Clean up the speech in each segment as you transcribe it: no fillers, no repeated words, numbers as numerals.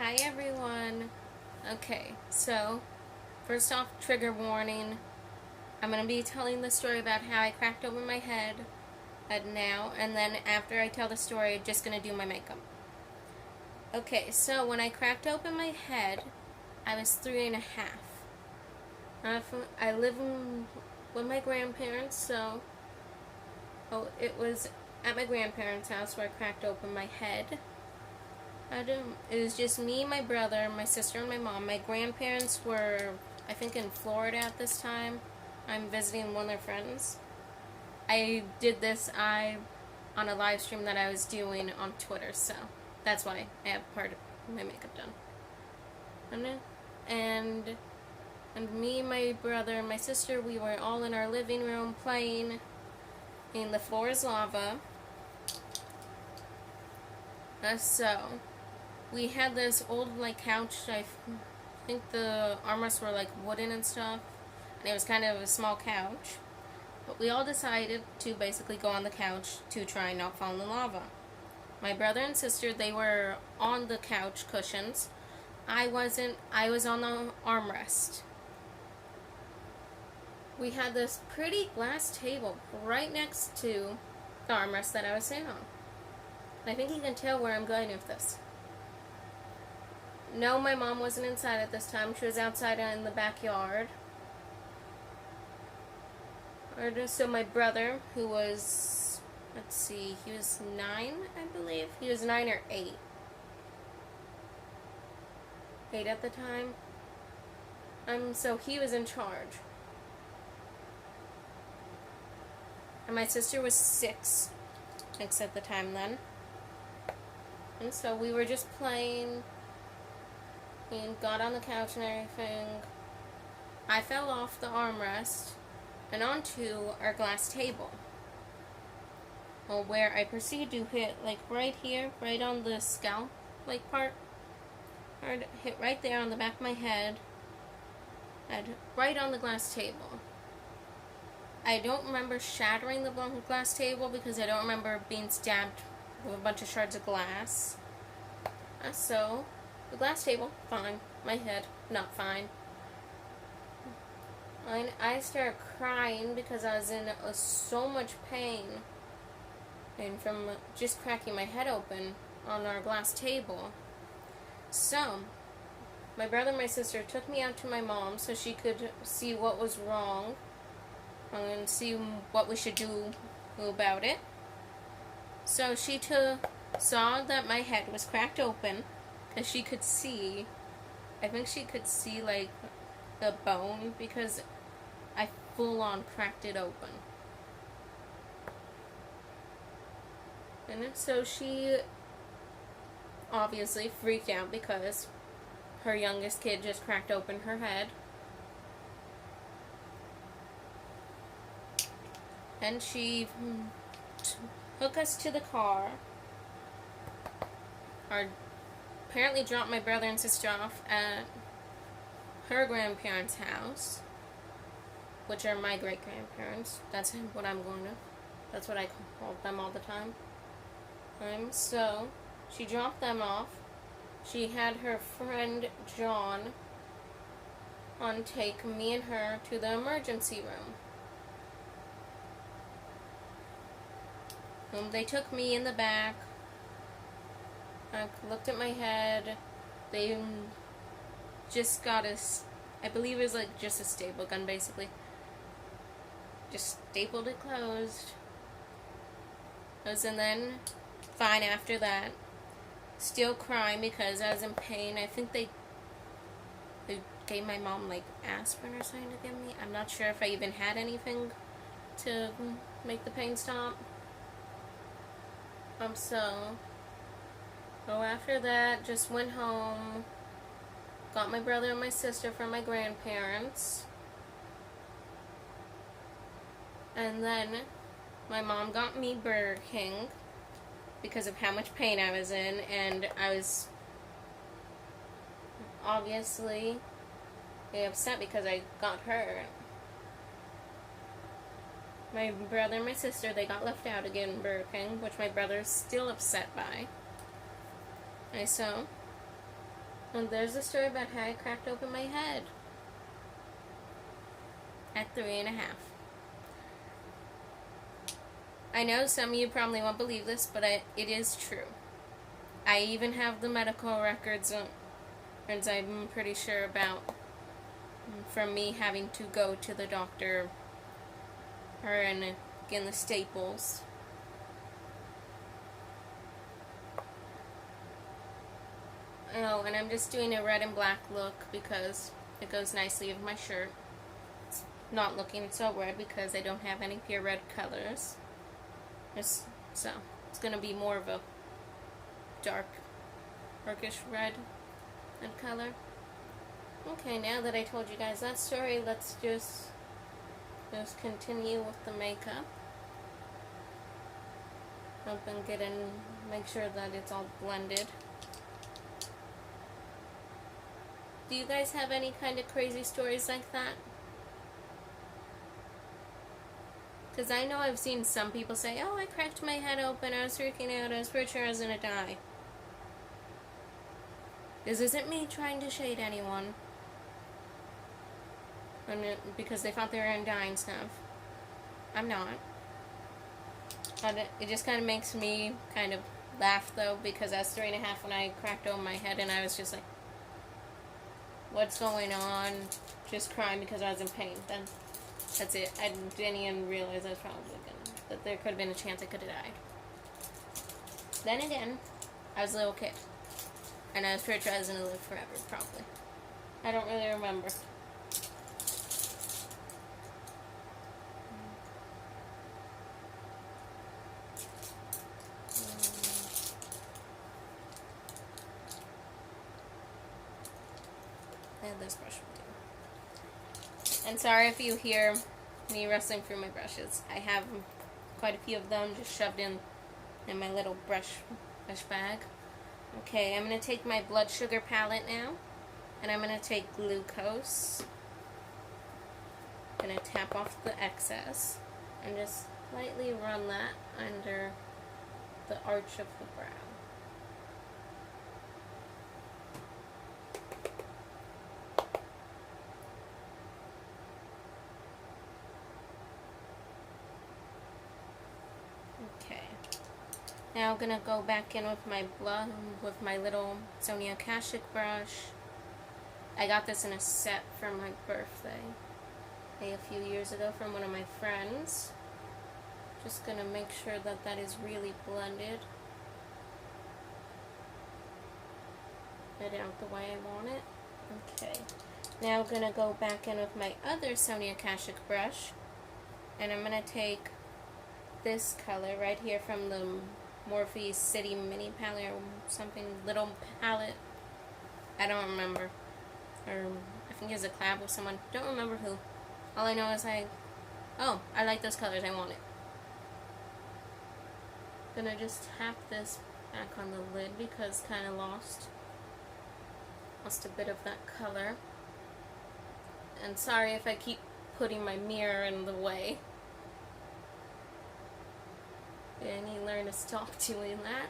Hi everyone. Okay, so first off, trigger warning. I'm going to be telling the story about how I cracked open my head now, and then after I tell the story, just going to do my makeup. Okay, so when I cracked open my head, I was 3.5. I live with my grandparents, so it was at my grandparents' house where I cracked open my head. It was just me, my brother, my sister, and my mom. My grandparents were, I think, in Florida at this time. I'm visiting one of their friends. I did this on a live stream that I was doing on Twitter, so that's why I have part of my makeup done. And me, my brother, and my sister, we were all in our living room playing in The Floor is Lava. So we had this old couch. I think the armrests were wooden and stuff, and it was kind of a small couch. But we all decided to basically go on the couch to try and not fall in the lava. My brother and sister, they were on the couch cushions. I wasn't. I was on the armrest. We had this pretty glass table right next to the armrest that I was sitting on. I think you can tell where I'm going with this. No, my mom wasn't inside at this time. She was outside in the backyard. So my brother, who was, he was 9, I believe. He was 9 or 8. 8 at the time. So he was in charge. And my sister was 6 at the time then. And so we were just playing and got on the couch and everything. I fell off the armrest and onto our glass table, where I proceeded to hit right here, right on the scalp part. I hit right there on the back of my head, and right on the glass table. I don't remember shattering the glass table because I don't remember being stabbed with a bunch of shards of glass. So the glass table, fine. My head, not fine. I started crying because I was in so much pain, and from just cracking my head open on our glass table. So my brother and my sister took me out to my mom so she could see what was wrong and see what we should do about it. So she saw that my head was cracked open, because she could see, I think she could see the bone, because I full on cracked it open. And so she obviously freaked out because her youngest kid just cracked open her head. And she took us to the car. Apparently dropped my brother and sister off at her grandparents' house, which are my great-grandparents. That's what I'm going to. That's what I call them all the time. So she dropped them off. She had her friend John take me and her to the emergency room. They took me in the back. I looked at my head. They just got I believe it was just a staple gun, basically. Just stapled it closed. And then, fine after that. Still crying because I was in pain. I think they gave my mom aspirin or something to give me. I'm not sure if I even had anything to make the pain stop. So after that, just went home, got my brother and my sister from my grandparents, and then my mom got me Burger King because of how much pain I was in, and I was obviously upset because I got hurt. My brother and my sister, they got left out again in Burger King, which my brother's still upset by. So And there's a story about how I cracked open my head at 3.5. I know some of you probably won't believe this, but it is true. I even have the medical records I'm pretty sure about from me having to go to the doctor or in the Staples. Oh, and I'm just doing a red and black look because it goes nicely with my shirt. It's not looking so red because I don't have any pure red colors. So it's going to be more of a darkish red color. Okay, now that I told you guys that story, let's just continue with the makeup. Make sure that it's all blended. Do you guys have any kind of crazy stories like that? Because I know I've seen some people say, oh, I cracked my head open, I was freaking out, I was pretty sure I was going to die. This isn't me trying to shade anyone. Because they thought they were in dying stuff. I'm not. But it just kind of makes me kind of laugh, though, because I was 3.5 when I cracked open my head, and I was just like, what's going on? Just crying because I was in pain. Then that's it. I didn't even realize I was probably that there could have been a chance I could have died. Then again, I was a little kid. And I was pretty sure I was going to live forever, probably. I don't really remember. This brush will do. And sorry if you hear me rustling through my brushes. I have quite a few of them just shoved in my little brush bag. Okay, I'm going to take my blood sugar palette now, and I'm going to take glucose. I'm going to tap off the excess and just lightly run that under the arch of the brow. Now I'm going to go back in with my little Sonia Kashuk brush. I got this in a set for my birthday a few years ago from one of my friends. Just going to make sure that that is really blended. Get it out the way I want it. Okay. Now I'm going to go back in with my other Sonia Kashuk brush. And I'm going to take this color right here from the Morphe City Mini Palette or something, little palette. I don't remember. Or I think it's a collab with someone. Don't remember who. All I know is I like those colors. I want it. Gonna just tap this back on the lid because kind of lost a bit of that color. And sorry if I keep putting my mirror in the way. I need to learn to stop doing that.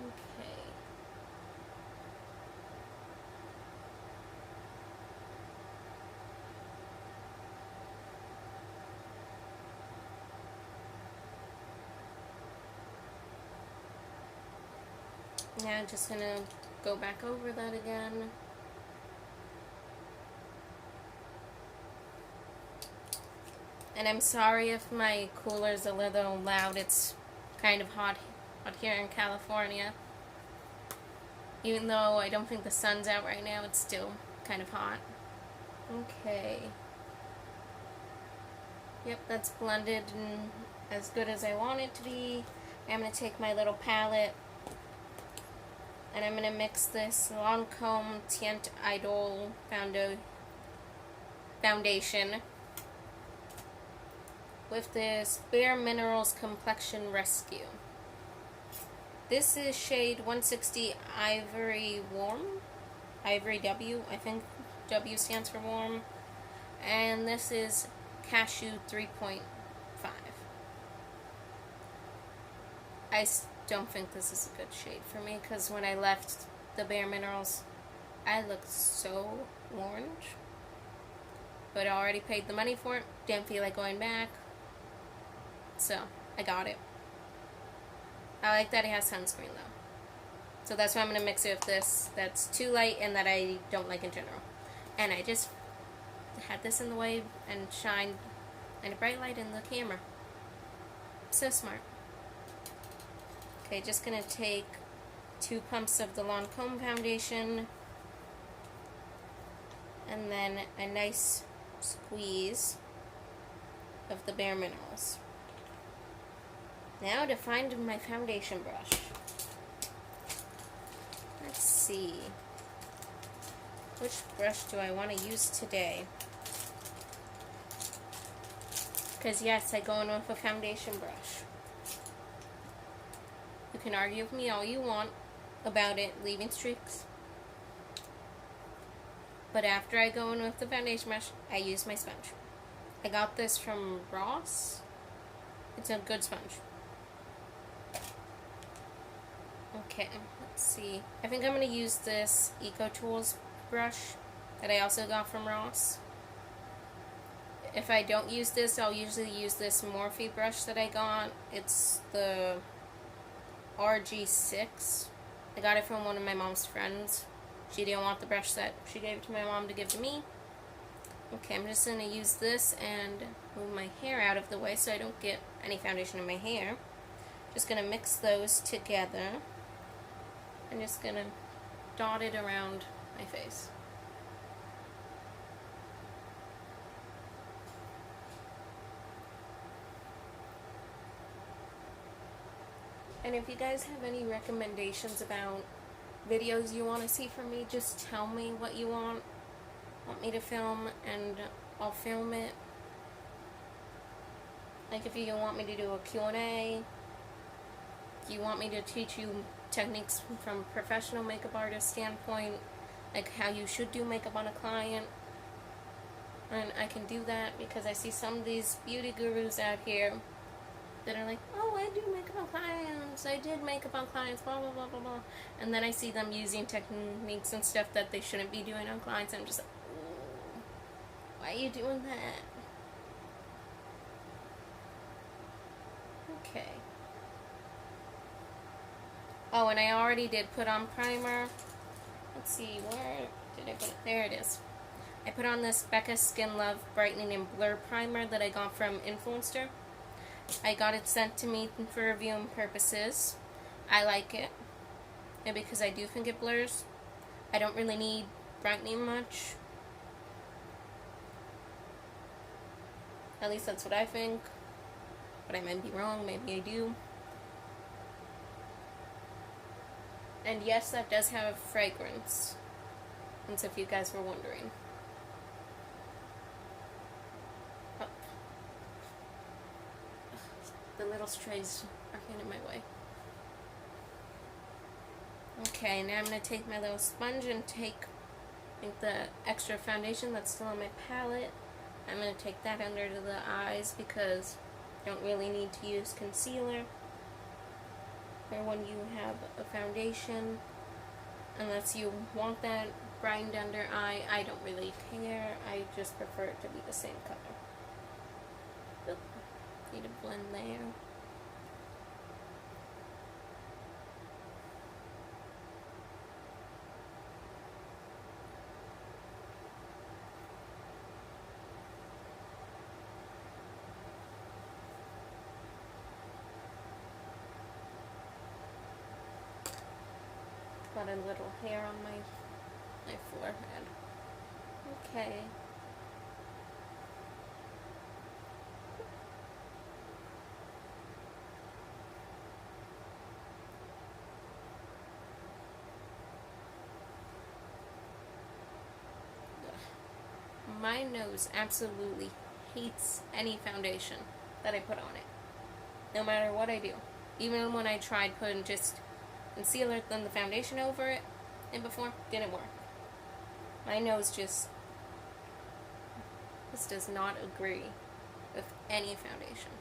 Okay. Now I'm just going to go back over that again. And I'm sorry if my cooler's a little loud. It's kind of hot here in California. Even though I don't think the sun's out right now, it's still kind of hot. Okay. Yep, that's blended and as good as I want it to be. I'm going to take my little palette and I'm going to mix this Lancome Teint Idol foundation with this Bare Minerals Complexion Rescue. This is shade 160 Ivory Warm. Ivory W, I think W stands for warm. And this is Cashew 3.5. I don't think this is a good shade for me because when I left the Bare Minerals I look so orange. But I already paid the money for it. Didn't feel like going back. So, I got it. I like that it has sunscreen though. So that's why I'm going to mix it with this. That's too light and that I don't like in general. And I just had this in the way and shined a bright light in the camera. So smart. Okay, just going to take 2 pumps of the Lancome foundation. And then a nice squeeze of the Bare Minerals. Now to find my foundation brush. Let's see. Which brush do I want to use today? Because yes, I go in with a foundation brush. You can argue with me all you want about it leaving streaks. But after I go in with the foundation brush, I use my sponge. I got this from Ross. It's a good sponge. Okay, let's see. I think I'm going to use this Eco Tools brush that I also got from Ross. If I don't use this, I'll usually use this Morphe brush that I got. It's the RG6. I got it from one of my mom's friends. She didn't want the brush set. She gave it to my mom to give to me. Okay, I'm just going to use this and move my hair out of the way so I don't get any foundation in my hair. Just going to mix those together. I'm just going to dot it around my face. And if you guys have any recommendations about videos you want to see from me, just tell me what you want me to film and I'll film it. Like if you want me to do a Q&A, if you want me to teach you techniques from a professional makeup artist standpoint, like how you should do makeup on a client, and I can do that because I see some of these beauty gurus out here that are like, oh, I do makeup on clients, I did makeup on clients, blah, blah, blah, blah, blah. And then I see them using techniques and stuff that they shouldn't be doing on clients, and I'm just like, oh, why are you doing that? Okay. Oh, and I already did put on primer. Let's see, where did I put it? There it is. I put on this Becca Skin Love Brightening and Blur Primer that I got from Influencer. I got it sent to me for reviewing purposes. I like it. And because I do think it blurs, I don't really need brightening much. At least that's what I think. But I might be wrong, maybe I do. And yes, that does have a fragrance. As if you guys were wondering. Oh. The little strays are getting in my way. Okay, now I'm going to take my little sponge and take the extra foundation that's still on my palette. I'm going to take that under the eyes because you don't really need to use concealer or when you have a foundation, unless you want that brightened under eye. I don't really care. I just prefer it to be the same color. Oop, need to blend there. Got a little hair on my forehead. Okay. My nose absolutely hates any foundation that I put on it. No matter what I do. Even when I tried putting just concealer then the foundation over it and before, didn't work. My nose just does not agree with any foundation.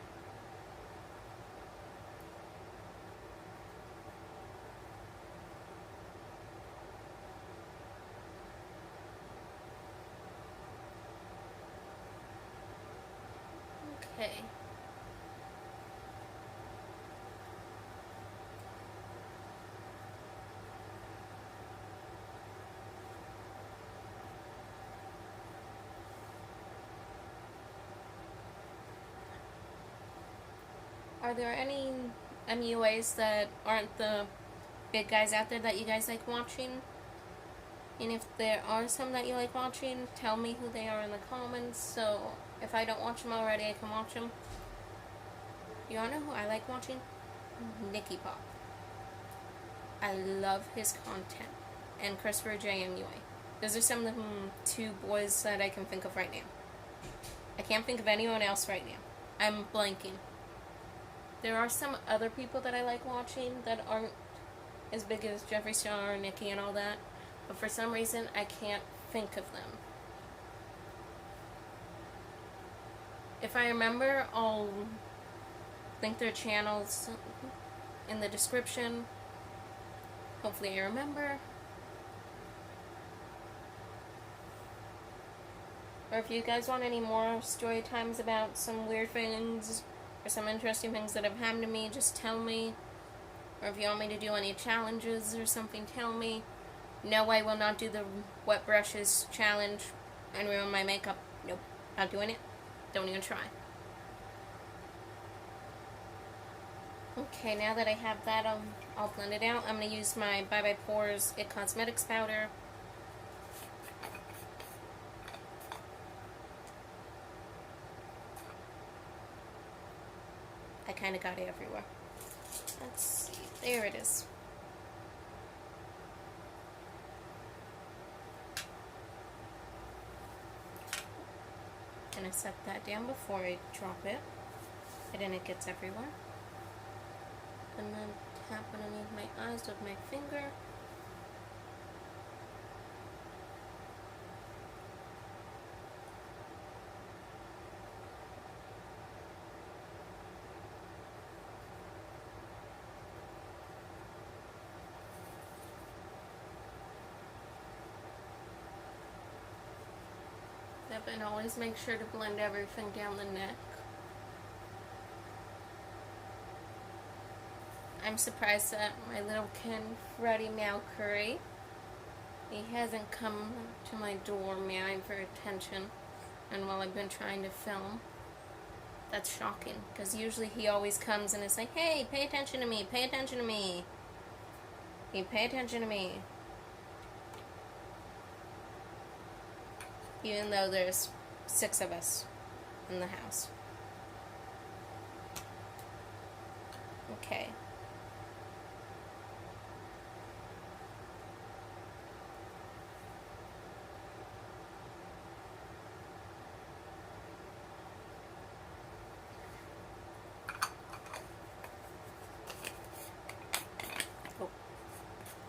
are there any MUAs that aren't the big guys out there that you guys like watching? And if there are some that you like watching, tell me who they are in the comments, so if I don't watch them already, I can watch them. You all know who I like watching? Nicky Pop. I love his content. And Christopher J. MUA. Those are some of the two boys that I can think of right now. I can't think of anyone else right now. I'm blanking. There are some other people that I like watching that aren't as big as Jeffree Star, Nikki, and all that. But for some reason, I can't think of them. If I remember, I'll link their channels in the description. Hopefully I remember. Or if you guys want any more story times about some weird things or some interesting things that have happened to me, just tell me. Or if you want me to do any challenges or something, tell me. No, I will not do the wet brushes challenge and ruin my makeup. Nope, not doing it. Don't even try. Okay, now that I have that all blended out, I'm going to use my Bye Bye Pores It Cosmetics powder. I kind of got it everywhere. Let's see. There it is. And I set that down before I drop it, and then it gets everywhere. And then tap underneath my eyes with my finger. Yep, and always make sure to blend everything down the neck. I'm surprised that my little kid, Freddie Meow Curry, he hasn't come to my door meowing for attention, and while I've been trying to film. That's shocking, because usually he always comes and is like, hey, pay attention to me, pay attention to me. You pay attention to me. Even though there's 6 of us in the house. Okay. Oh.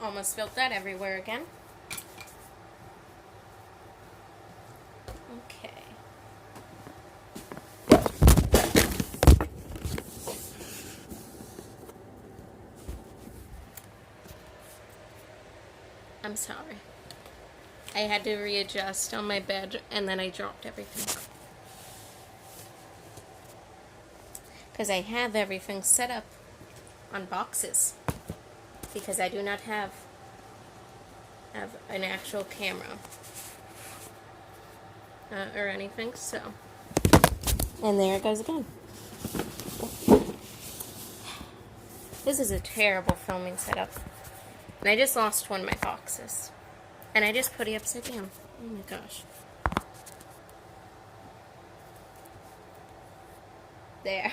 Almost spilled that everywhere again. I'm sorry. I had to readjust on my bed and then I dropped everything. Because I have everything set up on boxes. Because I do not have an actual camera. Or anything, so. And there it goes again. This is a terrible filming setup. And I just lost one of my boxes. And I just put it upside down. Oh my gosh. There.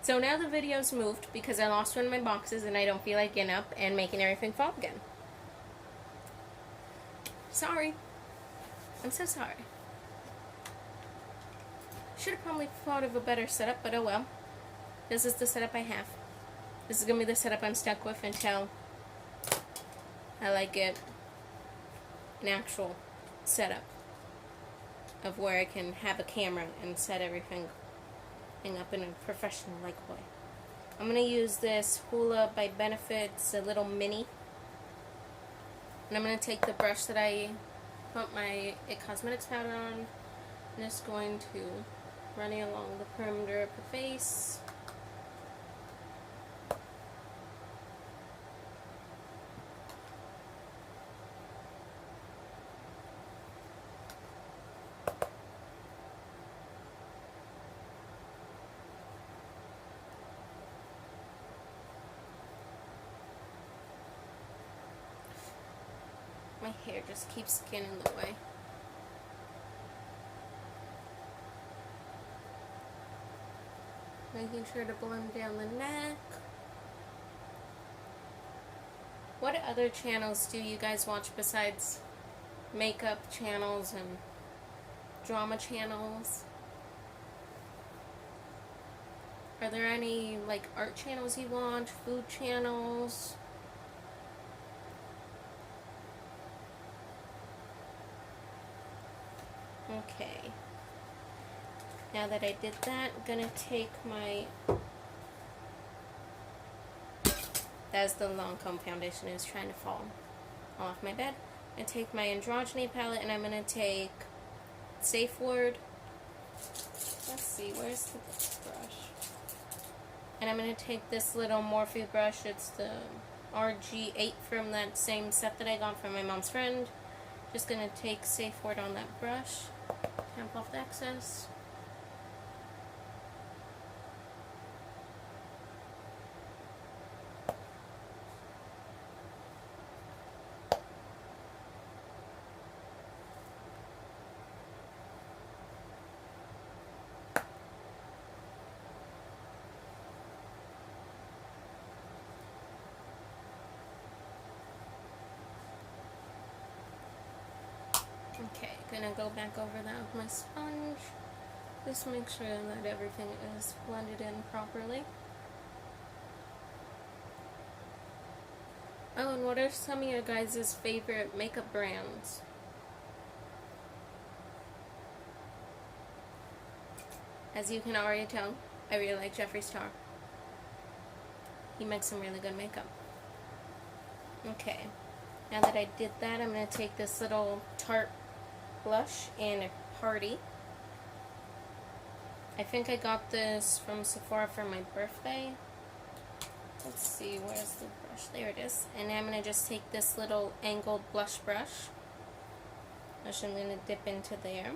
So now the video's moved because I lost one of my boxes and I don't feel like getting up and making everything fall again. Sorry. I'm so sorry. Should have probably thought of a better setup, but oh well. This is the setup I have. This is going to be the setup I'm stuck with until I like it an actual setup of where I can have a camera and set everything up in a professional like way. I'm going to use this Hula by Benefits, a little mini. And I'm going to take the brush that I put my It Cosmetics powder on. I'm just going to run it along the perimeter of the face. My hair just keeps getting in the way. Making sure to blend down the neck. What other channels do you guys watch besides makeup channels and drama channels? Are there any like art channels you watch? Food channels? Okay. Now that I did that, I'm gonna take my... That's the Lancome foundation. It was trying to fall off my bed. I'm gonna take my Androgyny palette and I'm gonna take Safe Word. Let's see, where's the brush? And I'm gonna take this little Morphe brush. It's the RG8 from that same set that I got from my mom's friend. Just gonna take Safe Word on that brush. Tamp off the excess. Okay, gonna go back over that with my sponge. Just make sure that everything is blended in properly. Oh, and what are some of your guys' favorite makeup brands? As you can already tell, I really like Jeffree Star. He makes some really good makeup. Okay, now that I did that, I'm going to take this little Tarte blush in Party. I think I got this from Sephora for my birthday. Let's see, where's the brush? There it is. And I'm going to just take this little angled blush brush, which I'm going to dip into there.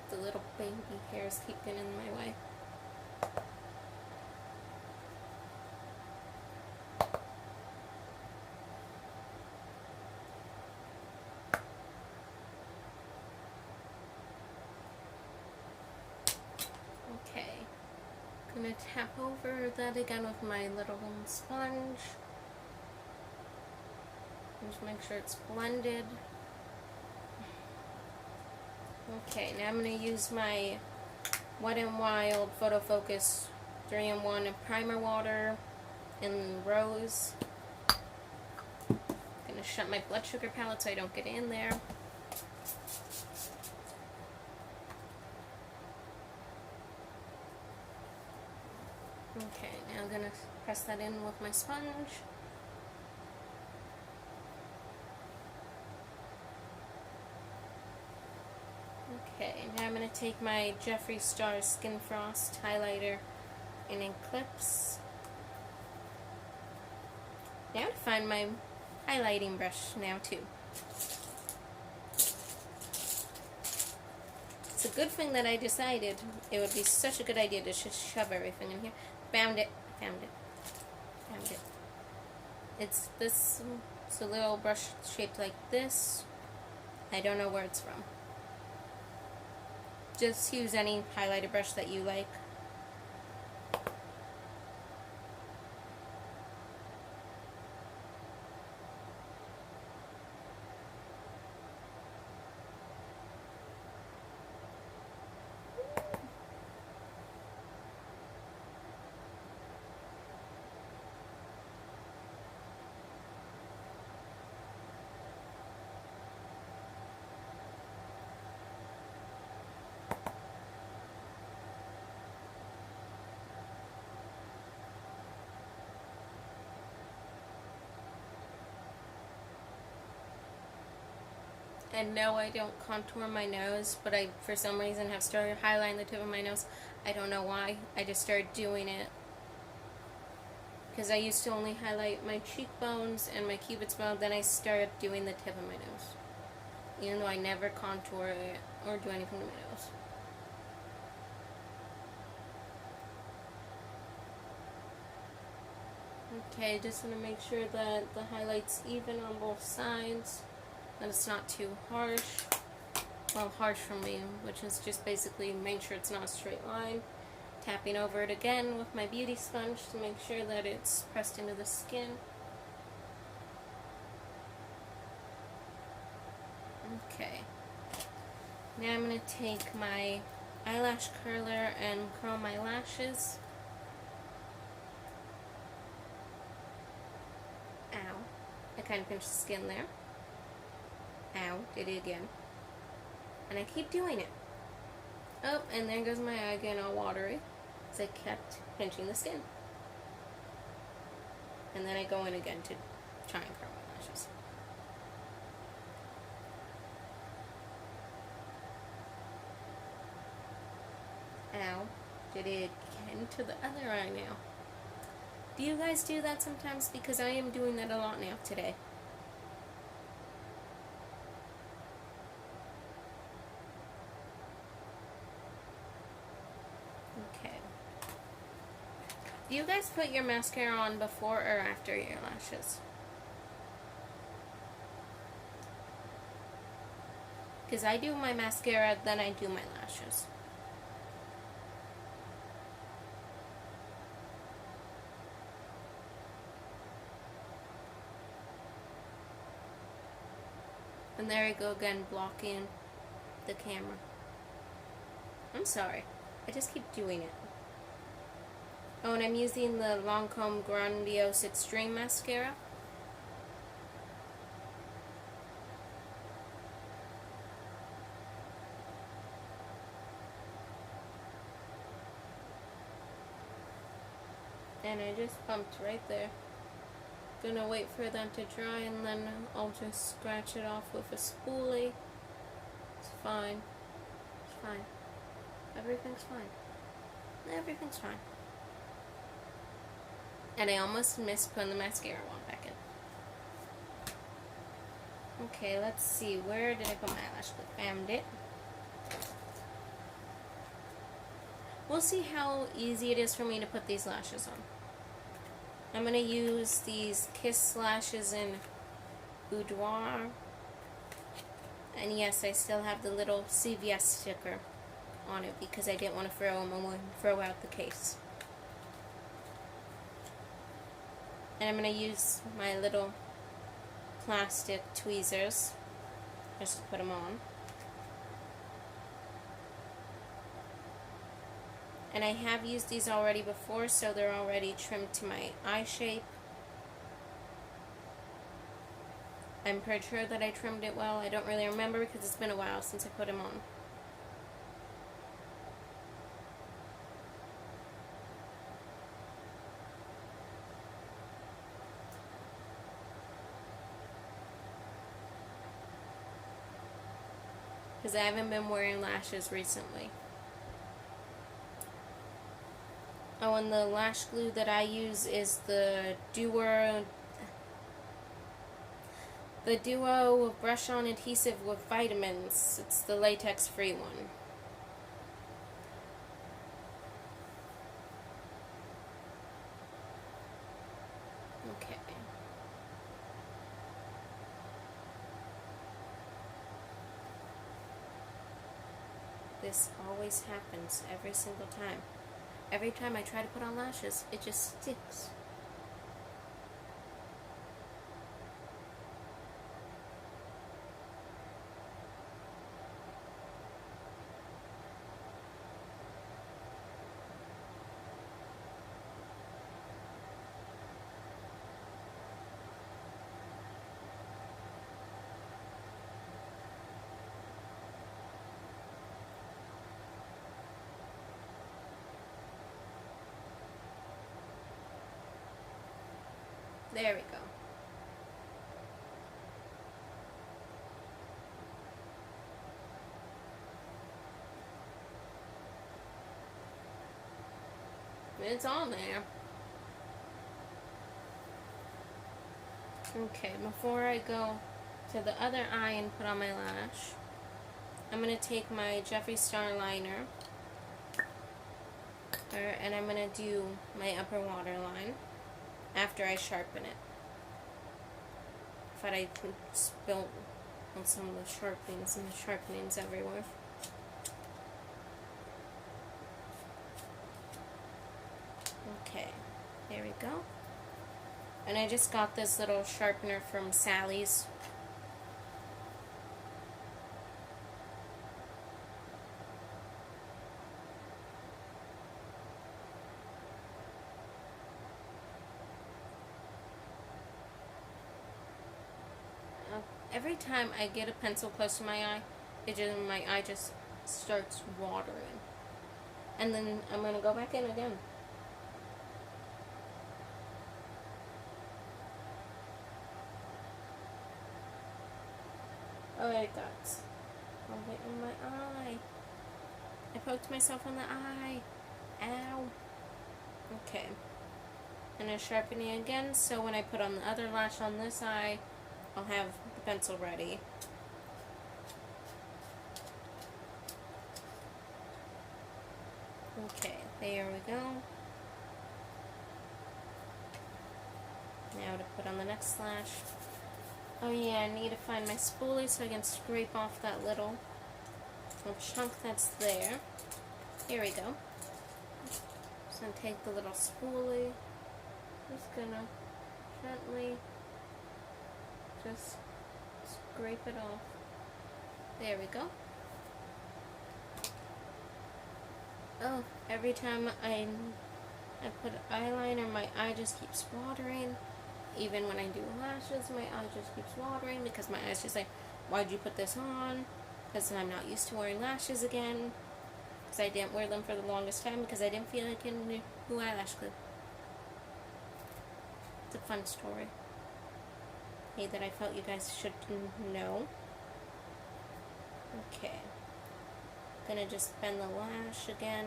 The little baby hairs keep getting in my way. Okay, I'm gonna tap over that again with my little sponge. Just make sure it's blended. Okay, now I'm going to use my Wet n Wild Photo Focus 3-in-1 primer water in Rose. I'm going to shut my blood sugar palette so I don't get in there. Okay, now I'm going to press that in with my sponge. Okay, now I'm going to take my Jeffree Star Skin Frost highlighter in Eclipse. Now to find my highlighting brush now too. It's a good thing that I decided it would be such a good idea to just shove everything in here. Found it. It's this, it's a little brush shaped like this. I don't know where it's from. Just use any highlighter brush that you like. And no, I don't contour my nose, but I, for some reason, have started highlighting the tip of my nose. I don't know why. I just started doing it. Because I used to only highlight my cheekbones and my cupid's bow, then I started doing the tip of my nose. Even though I never contour it or do anything to my nose. Okay, just want to make sure that the highlight's even on both sides, that it's not too harsh. Well, harsh for me, which is just basically make sure it's not a straight line. Tapping over it again with my beauty sponge to make sure that it's pressed into the skin. Okay. Now I'm going to take my eyelash curler and curl my lashes. Ow. I kind of pinched the skin there. Ow. Did it again. And I keep doing it. Oh, and there goes my eye again all watery. Because I kept pinching the skin. And then I go in again to try and curl my lashes. Ow. Did it again to the other eye now. Do you guys do that sometimes? Because I am doing that a lot now today. Okay. Do you guys put your mascara on before or after your lashes? Because I do my mascara, then I do my lashes. And there I go again, blocking the camera. I'm sorry. I just keep doing it. Oh, and I'm using the Lancome Grandiose Extreme Mascara. And I just bumped right there. Gonna wait for them to dry and then I'll just scratch it off with a spoolie. It's fine. It's fine. Everything's fine. Everything's fine. And I almost missed putting the mascara wand back in. Okay, let's see. Where did I put my eyelash clip? Found it. We'll see how easy it is for me to put these lashes on. I'm going to use these Kiss lashes in Boudoir. And yes, I still have the little CVS sticker on it because I didn't want to throw them away, throw out the case. And I'm going to use my little plastic tweezers just to put them on. And I have used these already before, so they're already trimmed to my eye shape. I'm pretty sure that I trimmed it well. I don't really remember because it's been a while since I put them on. Because I haven't been wearing lashes recently. Oh, and the lash glue that I use is the Duo brush-on adhesive with vitamins. It's the latex-free one. Okay. This always happens every single time. Every time I try to put on lashes, it just sticks. There we go. It's on there. Okay, before I go to the other eye and put on my lash, I'm going to take my Jeffree Star liner and I'm going to do my upper waterline. after I sharpen it. But I spilled on some of the sharpenings and the sharpenings everywhere. Okay, there we go. And I just got this little sharpener from Sally's. Every time I get a pencil close to my eye, my eye just starts watering. And then I'm going to go back in again. Oh, it got all the way in my eye. I poked myself in the eye. Ow. Okay. And I'm sharpening again, so when I put on the other lash on this eye, I'll have the pencil ready. Okay, there we go. Now to put on the next lash. Oh yeah, I need to find my spoolie so I can scrape off that little chunk that's there. Here we go. Just gonna take the little spoolie. Just gonna gently just scrape it off. There we go. Oh, every time I put eyeliner, my eye just keeps watering. Even when I do lashes, my eye just keeps watering because my eye's just like, why'd you put this on? Because I'm not used to wearing lashes again. Because I didn't wear them for the longest time because I didn't feel like getting a new eyelash clip. It's a fun story. Hey, that I felt you guys should know. Okay. Gonna just bend the lash again.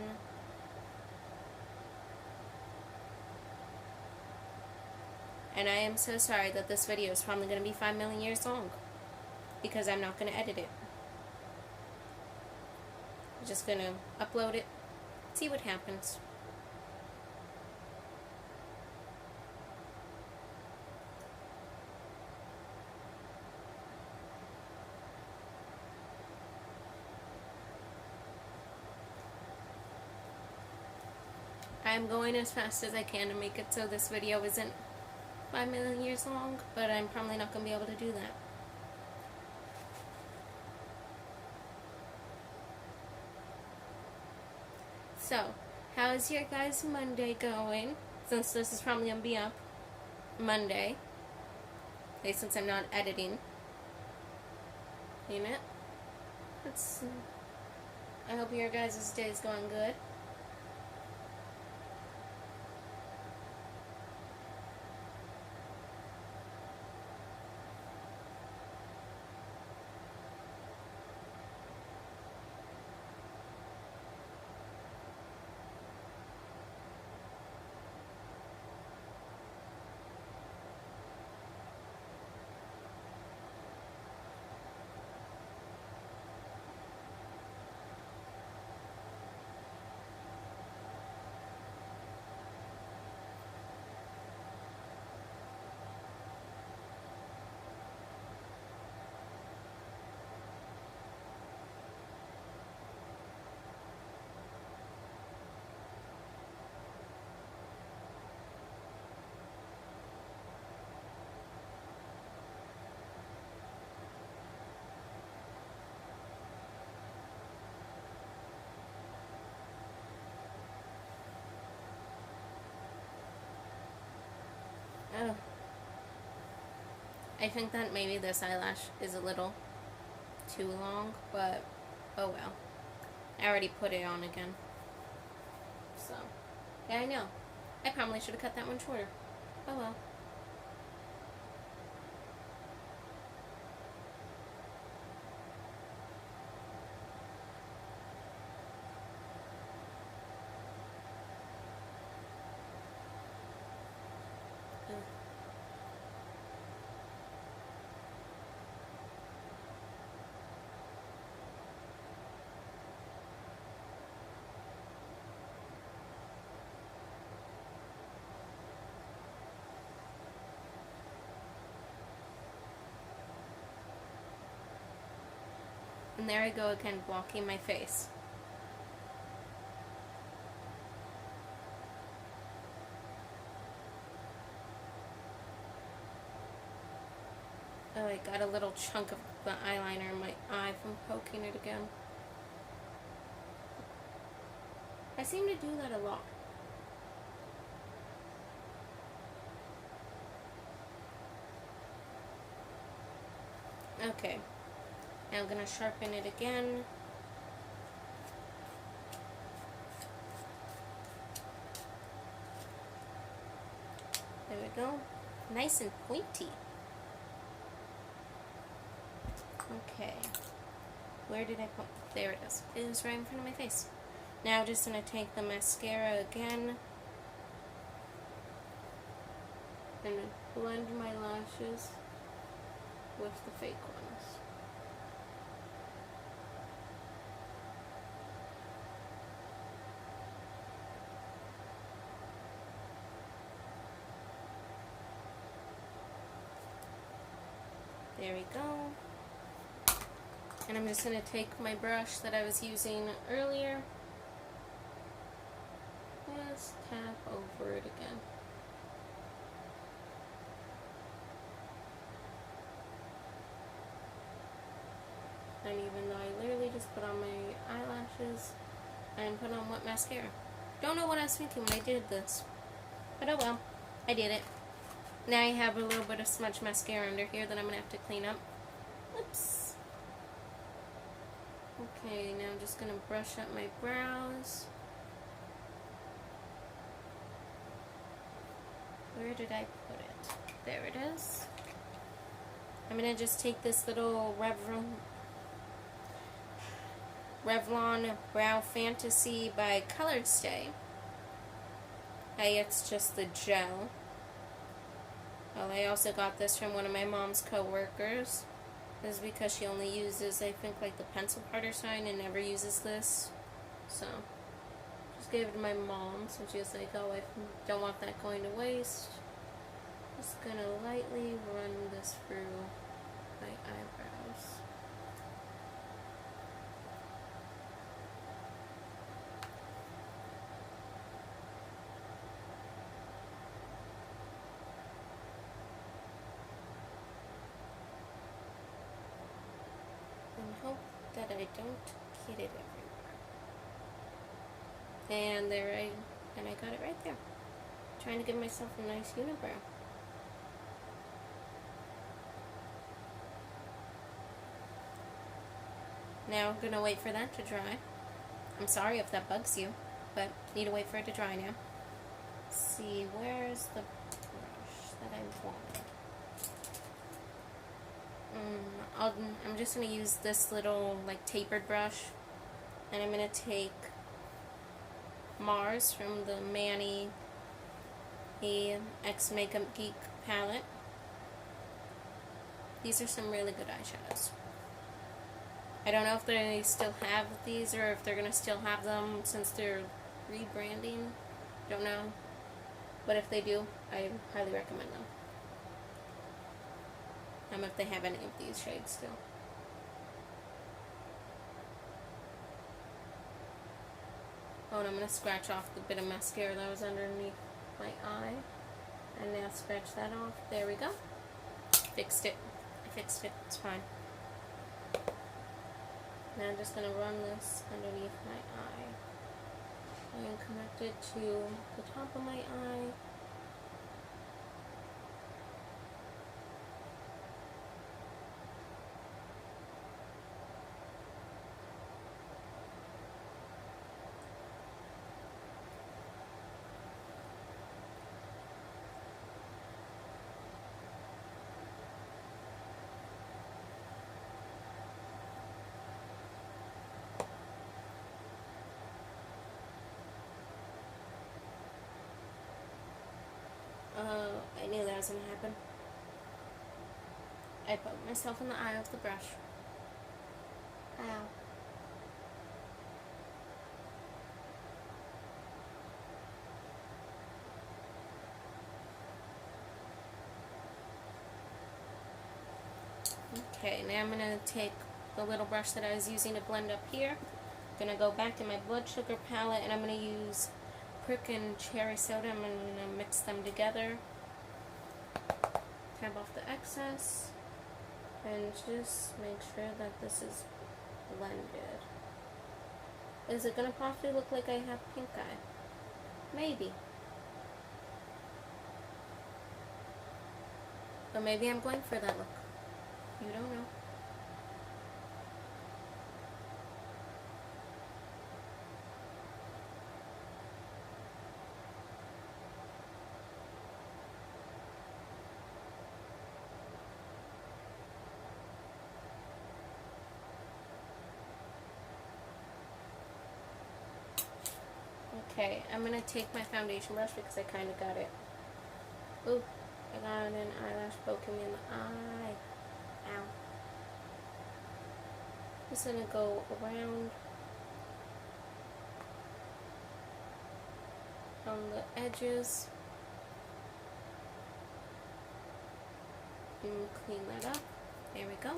And I am so sorry that this video is probably going to be 5 million years long. Because I'm not going to edit it. I'm just going to upload it. See what happens. I'm going as fast as I can to make it so this video isn't 5 million years long, but I'm probably not going to be able to do that. So, how is your guys' Monday going? Since this is probably going to be up Monday. Okay, since I'm not editing. Ain't it? I hope your guys' day is going good. Oh. I think that maybe this eyelash is a little too long, but oh well. I already put it on again. So, yeah, I know. I probably should have cut that one shorter. Oh well. And there I go again, blocking my face. Oh, I got a little chunk of the eyeliner in my eye from poking it again. I seem to do that a lot. Okay, now I'm going to sharpen it again. There we go. Nice and pointy. Okay. Where did I put? There it is. It was right in front of my face. Now I'm just going to take the mascara again and blend my lashes with the fake ones. There we go. And I'm just going to take my brush that I was using earlier. Just tap over it again. And even though I literally just put on my eyelashes and put on wet mascara. Don't know what I was thinking when I did this. But oh well, I did it. Now I have a little bit of smudge mascara under here that I'm going to have to clean up. Oops. Okay, now I'm just going to brush up my brows. Where did I put it? There it is. I'm going to just take this little Revlon Brow Fantasy by Colored Stay. Hey, it's just the gel. Well, I also got this from one of my mom's co-workers. This is because she only uses, I think, like the pencil powder sign and never uses this. So, just gave it to my mom. So she was like, oh, I don't want that going to waste. Just gonna lightly run this through my eyebrows. And hope that I don't get it everywhere. And I got it right there. Trying to give myself a nice unibrow. Now I'm gonna wait for that to dry. I'm sorry if that bugs you, but need to wait for it to dry now. Let's see, where's the brush that I wanted? I'm just gonna use this little like tapered brush, and I'm gonna take Mars from the Manny X Makeup Geek palette. These are some really good eyeshadows. I don't know if they still have these or if they're gonna still have them since they're rebranding. Don't know. But if they do, I highly recommend them. If they have any of these shades still. Oh, and I'm going to scratch off the bit of mascara that was underneath my eye. And now scratch that off. There we go. Fixed it. I fixed it. It's fine. Now I'm just going to run this underneath my eye. And connect it to the top of my eye. I knew that was going to happen. I poked myself in the eye with the brush. Ow. Okay, now I'm going to take the little brush that I was using to blend up here. I'm going to go back to my blood sugar palette, and I'm going to use Prick and Cherry Soda. I'm going to mix them together. Tap off the excess. And just make sure that this is blended. Is it going to possibly look like I have pink eye? Maybe. But maybe I'm going for that look. You don't know. Okay, I'm going to take my foundation brush because I kind of got it. Ooh, I got an eyelash poking me in the eye. Ow. Just going to go around on the edges and clean that up. There we go.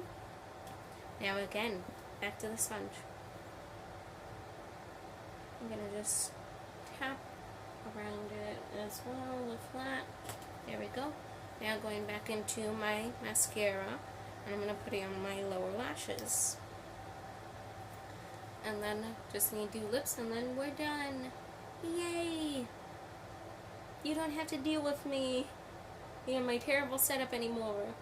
Now again, back to the sponge. I'm going to just tap around it as well, the flat. There we go. Now going back into my mascara, and I'm going to put it on my lower lashes. And then just need to do lips, and then we're done. Yay! You don't have to deal with me in my terrible setup anymore.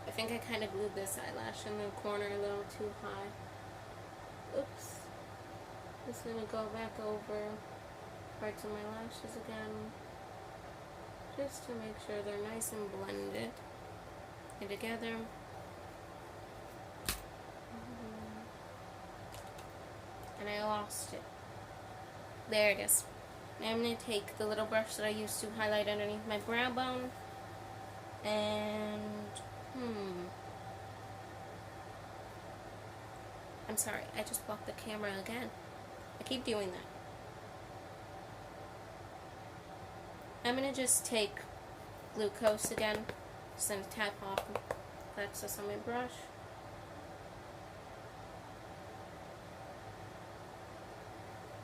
I think I kind of glued this eyelash in the corner a little too high. Oops. Just going to go back over parts of my lashes again, just to make sure they're nice and blended and together. And I lost it. There it is. Now I'm going to take the little brush that I used to highlight underneath my brow bone, and I'm sorry, I just blocked the camera again. I keep doing that. I'm going to just take glucose again, just then tap off the excess on my brush.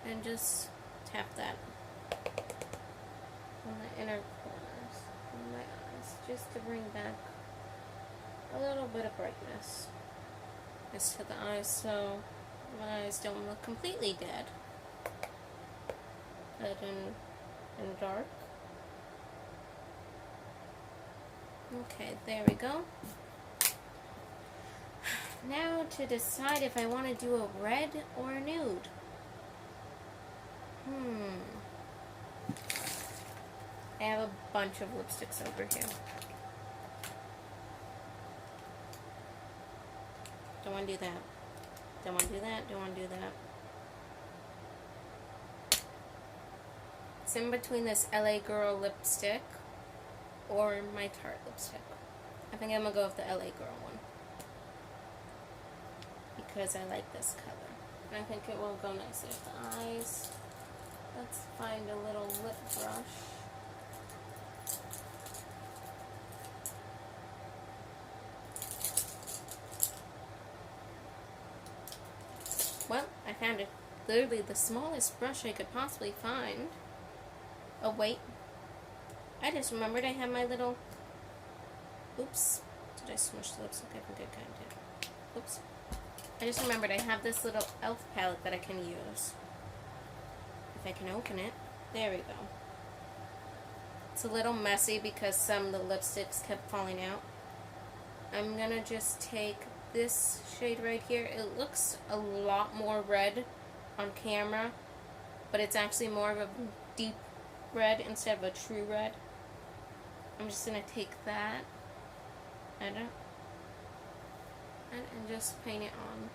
And just tap that on the inner corners of my eyes, just to bring back a little bit of brightness to the eyes, so my eyes don't look completely dead and dark. Okay, there we go. Now to decide if I want to do a red or a nude. I have a bunch of lipsticks over here. Don't want to do that. Don't want to do that. Don't want to do that. It's in between this LA Girl lipstick or my Tarte lipstick. I think I'm going to go with the LA Girl one, because I like this color. I think it will go nicely with the eyes. Let's find a little lip brush. Well, I found it. Literally the smallest brush I could possibly find. Oh, wait. I just remembered I have my little... Oops. Did I smush the lipstick? I think I kind of did. Oops. I just remembered I have this little e.l.f. palette that I can use. If I can open it. There we go. It's a little messy because some of the lipsticks kept falling out. I'm going to just take this shade right here. It looks a lot more red on camera, but it's actually more of a deep red instead of a true red. I'm just going to take that and just paint it on.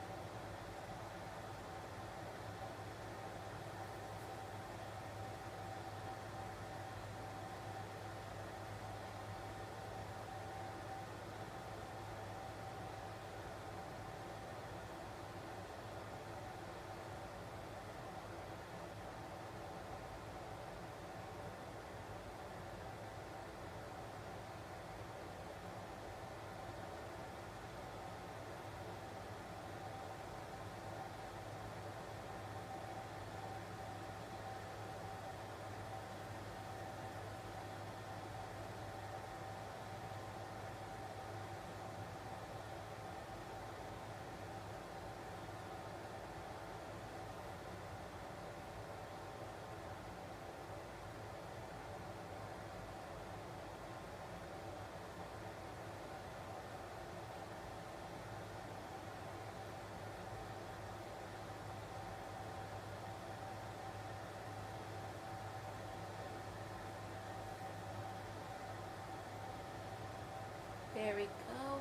There we go.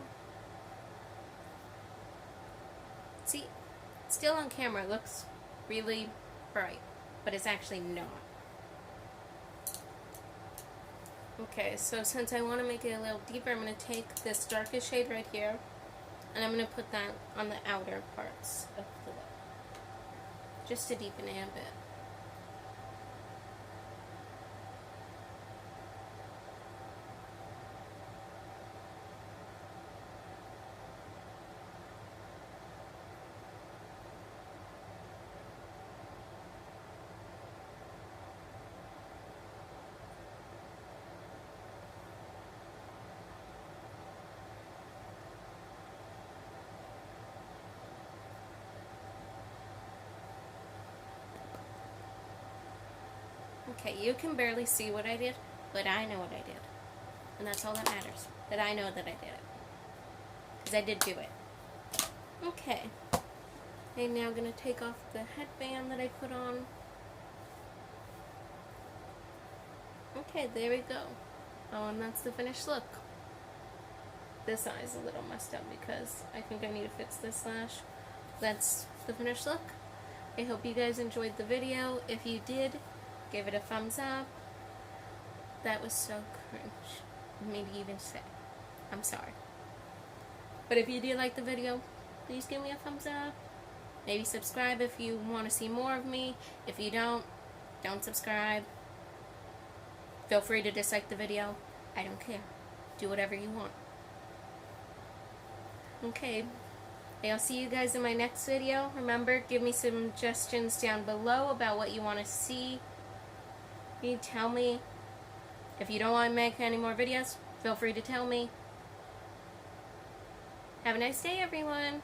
See, still on camera it looks really bright, but it's actually not. Okay, so since I want to make it a little deeper, I'm going to take this darkest shade right here, and I'm going to put that on the outer parts of the lip, just to deepen it a bit. Okay, you can barely see what I did, but I know what I did. And that's all that matters, that I know that I did it. Because I did do it. Okay. I'm now going to take off the headband that I put on. Okay, there we go. Oh, and that's the finished look. This eye is a little messed up because I think I need to fix this lash. That's the finished look. I hope you guys enjoyed the video. If you did, give it a thumbs up. That was so cringe. Maybe even say. I'm sorry. But if you did like the video, please give me a thumbs up. Maybe subscribe if you want to see more of me. If you don't subscribe. Feel free to dislike the video. I don't care. Do whatever you want. Okay. I'll see you guys in my next video. Remember, give me some suggestions down below about what you want to see. You tell me. If you don't want to make any more videos, feel free to tell me. Have a nice day, everyone.